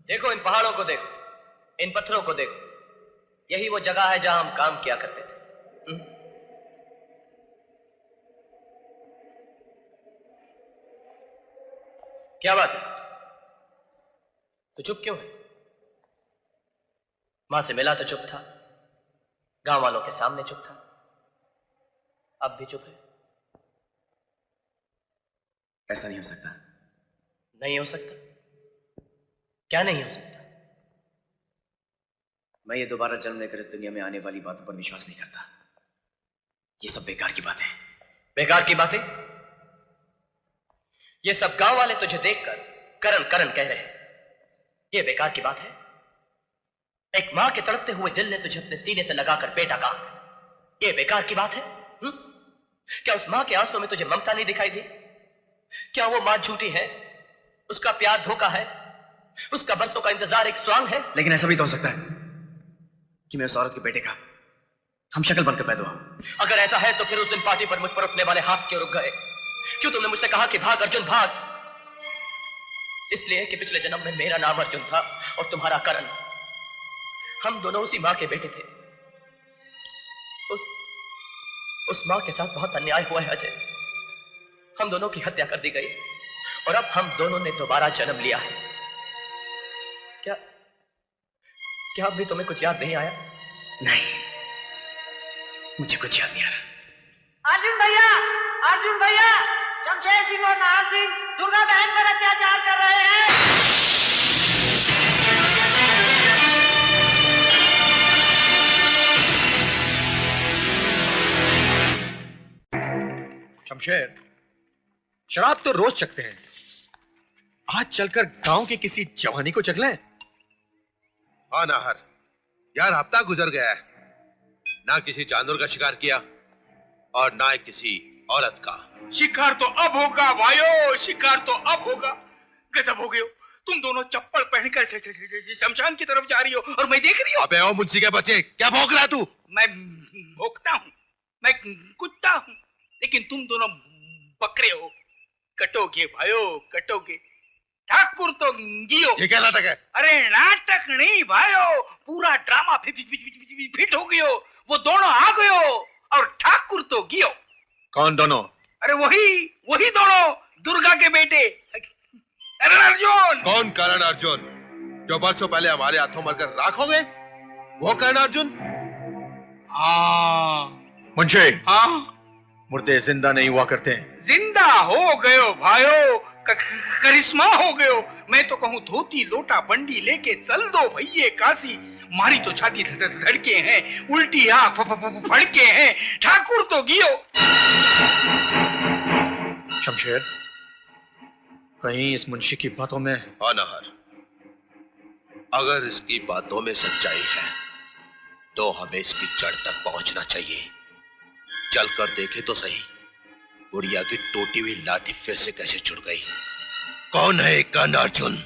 देखो इन पहाड़ों को देखो, इन पत्थरों को देखो, यही वो जगह है जहां हम काम किया करते थे। क्या बात है, तो चुप क्यों है? मां से मिला तो चुप था, गांव वालों के सामने चुप था, अब भी चुप है। ऐसा नहीं हो सकता। नहीं हो सकता? क्या नहीं हो सकता? मैं ये दोबारा जन्म लेकर इस दुनिया में आने वाली बातों पर विश्वास नहीं करता। ये सब बेकार की बातें। बेकार की बातें? ये सब गांव वाले तुझे देखकर करण करण कह रहे हैं, ये बेकार की बात है? एक मां के तड़पते हुए दिल ने तुझे अपने सीने से लगाकर बेटा कहा, ये बेकार की बात है? क्या उस मां के आंसुओं में तुझे ममता नहीं दिखाई दी? क्या वो मां झूठी है? उसका प्यार धोखा है? उसका बरसों का इंतजार एक स्वांग है? लेकिन ऐसा भी तो हो सकता है कि मैं उस औरत के बेटे का हम शक्ल बनकर पैदा हुआ। अगर ऐसा है तो फिर उस दिन पार्टी पर मुझ पर उठने वाले हाथ क्यों रुक गए? क्यों तुमने मुझसे कहा कि भाग अर्जुन भाग? इसलिए कि पिछले जन्म में मेरा नाम अर्जुन था और तुम्हारा करण। हम दोनों उसी मां के बेटे थे। उस मां के साथ बहुत अन्याय हुआ है अजय। हम दोनों की हत्या कर दी गई और अब हम दोनों ने दोबारा जन्म लिया है। क्या अब भी तुम्हें कुछ याद नहीं आया? नहीं, मुझे कुछ याद नहीं आ रहा। अर्जुन भैया, शमशेर सिंह और नाहर सिंह दुर्गा बहन पर अत्याचार कर रहे हैं। शमशेर, शराब तो रोज चखते हैं, आज चलकर गांव की किसी जवानी को चख लें। हाँ नाहर, यार हफ्ता गुजर गया है, ना किसी जानवर का शिकार किया और ना किसी औरत का। शिकार तो अब होगा भाइयों, शिकार तो अब होगा। गजब हो गए हो, तुम दोनों चप्पल पहनकर शमशान की तरफ जा रही हो और मैं देख रही हूँ। अबे ओ मुंशी के बच्चे, क्या भौंक रहा तू? मैं भौंकता हूँ, मैं कुत्ता हूँ, लेकिन तुम दोनों बकरे हो। कटोगे भाइयों, कटोगे। ठाकुर तो गियो। ये क्या नाटक है? अरे नाटक नहीं भाइयों, पूरा ड्रामा फिट हो गयो। वो दोनों आ गयो और ठाकुर तो गियो। कौन दोनों? अरे वही दोनों, दुर्गा के बेटे। अरे अर्जुन। कौन करण अर्जुन, जो बरसों पहले हमारे हाथों मरकर राख हो गए? वो करण अर्जुन? हाँ मुंशी, हाँ, मुर्दे जिंदा नहीं हुआ करते। जिंदा हो गयो भाइयों, करिश्मा हो गयो। मैं तो कहूँ धोती लोटा बंडी लेके चल दो भैये काशी। मारी तो छाती धड़के हैं, उल्टी आंख फड़के हैं। ठाकुर तो गियो। शमशेर, कहीं इस मुंशी की बातों में? हाँ नाहर, अगर इसकी बातों में सच्चाई है तो हमें इसकी जड़ तक पहुंचना चाहिए। चलकर देखे तो सही, बुढ़िया की टूटी हुई लाठी फिर से कैसे छुट गई। कौन है कर्ण अर्जुन?